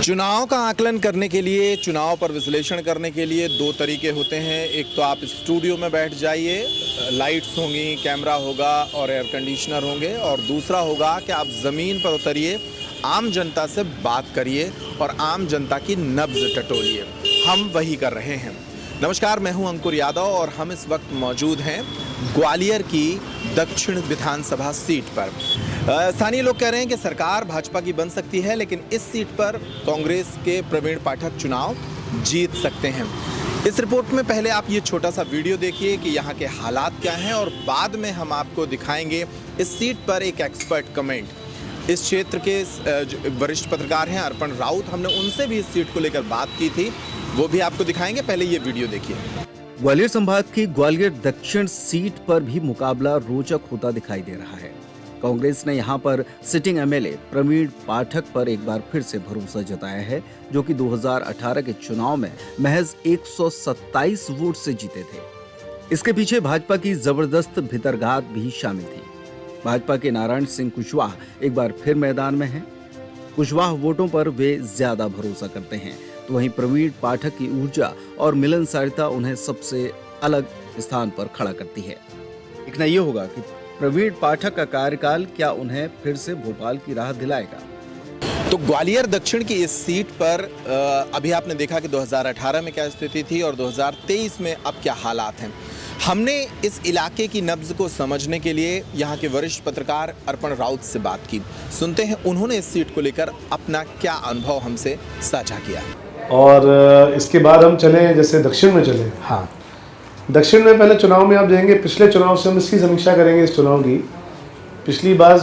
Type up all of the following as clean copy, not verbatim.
चुनाव का आकलन करने के लिए, चुनाव पर विश्लेषण करने के लिए दो तरीके होते हैं। एक तो आप स्टूडियो में बैठ जाइए, लाइट्स होंगी, कैमरा होगा और एयर कंडीशनर होंगे, और दूसरा होगा कि आप ज़मीन पर उतरिए, आम जनता से बात करिए और आम जनता की नब्ज़ टटोलिए। हम वही कर रहे हैं। नमस्कार, मैं हूं अंकुर यादव और हम इस वक्त मौजूद हैं ग्वालियर की दक्षिण विधानसभा सीट पर। स्थानीय लोग कह रहे हैं कि सरकार भाजपा की बन सकती है, लेकिन इस सीट पर कांग्रेस के प्रवीण पाठक चुनाव जीत सकते हैं। इस रिपोर्ट में पहले आप ये छोटा सा वीडियो देखिए कि यहाँ के हालात क्या हैं, और बाद में हम आपको दिखाएंगे इस सीट पर एक एक्सपर्ट कमेंट। इस क्षेत्र के वरिष्ठ पत्रकार हैं अर्पण राउत, हमने उनसे भी इस सीट को लेकर बात की थी, वो भी आपको दिखाएंगे। पहले ये वीडियो देखिए। ग्वालियर संभाग की ग्वालियर दक्षिण सीट पर भी मुकाबला रोचक होता दिखाई दे रहा है। कांग्रेस ने यहां पर सिटिंग एमएलए प्रवीण पाठक पर एक बार फिर से भरोसा जताया है, जो कि 2018 के चुनाव में महज 127 वोट से जीते थे। इसके पीछे भाजपा की जबरदस्त भितरघात भी शामिल थी। भाजपा के नारायण सिंह कुशवाहा एक बार फिर मैदान में हैं। कुशवाहा वोटों पर वे ज्यादा भरोसा करते हैं, तो वहीं प्रवीण पाठक की ऊर्जा और मिलनसारिता उन्हें सबसे अलग स्थान पर खड़ा करती है। देखना ये होगा कि प्रवीण पाठक का कार्यकाल क्या उन्हें फिर से भोपाल की राह दिलाएगा। तो ग्वालियर दक्षिण की इस सीट पर अभी आपने देखा कि 2018 में क्या स्थिति थी और 2023 में अब क्या हालात हैं। हमने इस इलाके की नब्ज को समझने के लिए यहाँ के वरिष्ठ पत्रकार अर्पण राउत से बात की। सुनते हैं उन्होंने इस सीट को लेकर अपना क्या अनुभव हमसे साझा किया। और इसके बाद हम चले जैसे दक्षिण में चले। हाँ, दक्षिण में पहले चुनाव में आप जाएंगे, पिछले चुनाव से हम इसकी समीक्षा करेंगे। इस चुनाव की पिछली बार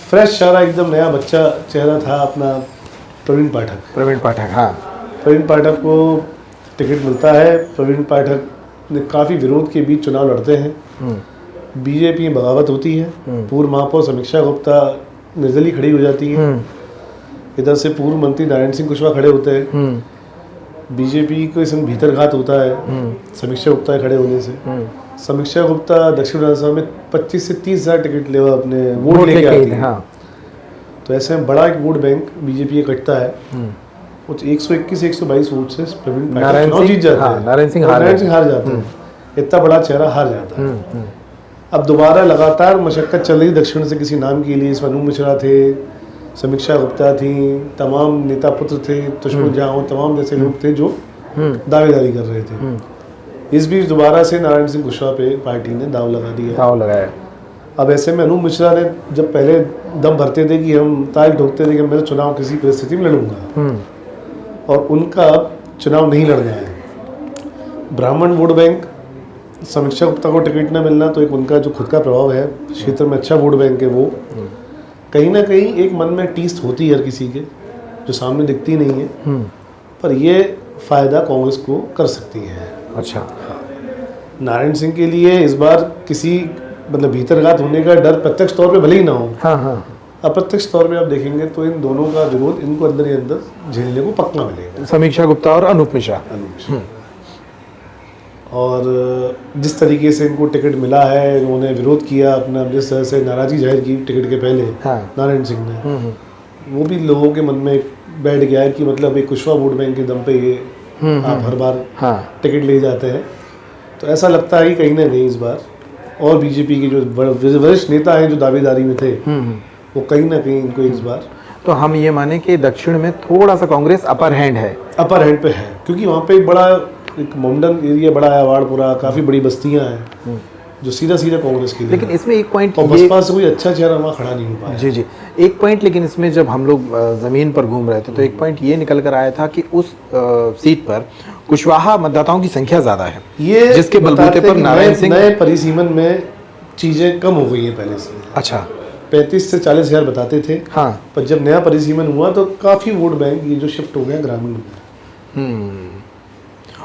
फ्रेश चेहरा, एकदम नया बच्चा चेहरा था अपना प्रवीण पाठक। हाँ, प्रवीण पाठक को टिकट मिलता है। प्रवीण पाठक ने काफ़ी विरोध के बीच चुनाव लड़ते हैं। बीजेपी में बगावत होती है। पूर्व महापौर समीक्षा गुप्ता निर्दलीय खड़ी हो जाती है। इधर से पूर्व मंत्री नारायण सिंह कुशवाहा खड़े होते हैं। बीजेपी को इसमें भीतरघात होता है समीक्षा गुप्ता के खड़े होने से। समीक्षा गुप्ता दक्षिण विधानसभा में 25 से 30 हज़ार टिकट अपने वोट लेके आती है। तो ऐसे में बड़ा एक वोट बैंक बीजेपी का कटता है। कुछ 121 से 122 वोट से प्रवीण पाठक चुनाव जीत जाते हैं। नारायण सिंह हार जाते हैं। इतना बड़ा चेहरा हार जाता है। अब दोबारा लगातार मशक्कत चल रही दक्षिण से किसी नाम के लिए। इसमें अनु मिश्रा थे, समीक्षा गुप्ता थी, तमाम नेता पुत्र थे, दुश्मन जहाँ तमाम जैसे लोग थे जो दावेदारी कर रहे थे। इस बीच दोबारा से नारायण सिंह कुशवाहा पे पार्टी ने दाव लगाया। अब ऐसे में अनु मिश्रा ने जब पहले दम भरते थे कि हम ताल ठोकते थे कि मैं चुनाव किसी परिस्थिति में लड़ूंगा, और उनका अब चुनाव नहीं लड़ना है। ब्राह्मण वोट बैंक, समीक्षा गुप्ता को टिकट न मिलना, तो एक उनका जो खुद का प्रभाव है क्षेत्र में, अच्छा वोट बैंक है वो, कहीं ना कहीं एक मन में टीस होती है हर किसी के, जो सामने दिखती नहीं है। पर ये फायदा कांग्रेस को कर सकती है। अच्छा, हाँ। नारायण सिंह के लिए इस बार किसी मतलब भीतरघात होने का डर प्रत्यक्ष तौर पे भले ही ना हो, अप्रत्यक्ष तौर पे आप देखेंगे तो इन दोनों का विरोध इनको अंदर ही अंदर झेलने को पक्का मिलेगा। समीक्षा गुप्ता और अनूप मिश्रा। और जिस तरीके से इनको टिकट मिला है, इन्होंने विरोध किया, अपना जिस तरह से नाराजगी जाहिर की टिकट के पहले नारायण सिंह ने, वो भी लोगों के मन में बैठ गया है कि मतलब एक कुशवाहा वोट बैंक के दम पे ये आप हर बार टिकट ले जाते हैं। तो ऐसा लगता है कि कहीं ना कहीं इस बार और बीजेपी के जो वरिष्ठ नेता हैं जो दावेदारी में थे, वो कहीं ना कहीं इनको इस बार, तो हम ये माने कि दक्षिण में थोड़ा सा कांग्रेस अपर हैंड पे है, क्योंकि वहाँ पे एक बड़ा एक मोमडन एरिया बड़ा है, अवाड़पुरा, काफ़ी बड़ी बस्तियाँ हैं जो सीधा कांग्रेस की। लेकिन इसमें एक पॉइंट, और बसपा से कोई अच्छा चेहरा वहाँ खड़ा नहीं हो पाया। जी, एक पॉइंट, लेकिन इसमें जब हम लोग ज़मीन पर घूम रहे थे तो एक पॉइंट ये निकल कर आया था कि उस सीट पर कुशवाहा मतदाताओं की संख्या ज़्यादा है, ये जिसके बलबूते पर नारायण सिंह नए परिसीमन में चीज़ें कम हो गई हैं पहले से। अच्छा, 35 से 40 हज़ार बताते थे। हाँ, पर जब नया परिसीमन हुआ तो काफ़ी वोट बैंक ये जो शिफ्ट हो गया ग्रामीण में।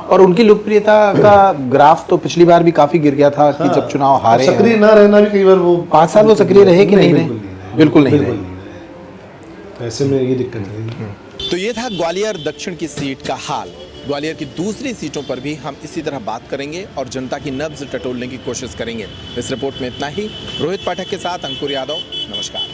और उनकी लोकप्रियता का ग्राफ तो पिछली बार भी काफी गिर गया था कि जब चुनाव हारे। सक्रिय ना रहना भी कई बार, वो 5 साल वो सक्रिय रहे कि नहीं रहे? बिल्कुल नहीं रहे। ऐसे में ये दिक्कत है। तो ये था ग्वालियर दक्षिण की सीट का हाल। ग्वालियर की दूसरी सीटों पर भी हम इसी तरह बात करेंगे और जनता की नब्ज टटोलने की कोशिश करेंगे। इस रिपोर्ट में इतना ही। रोहित पाठक के साथ अंकुर यादव, नमस्कार।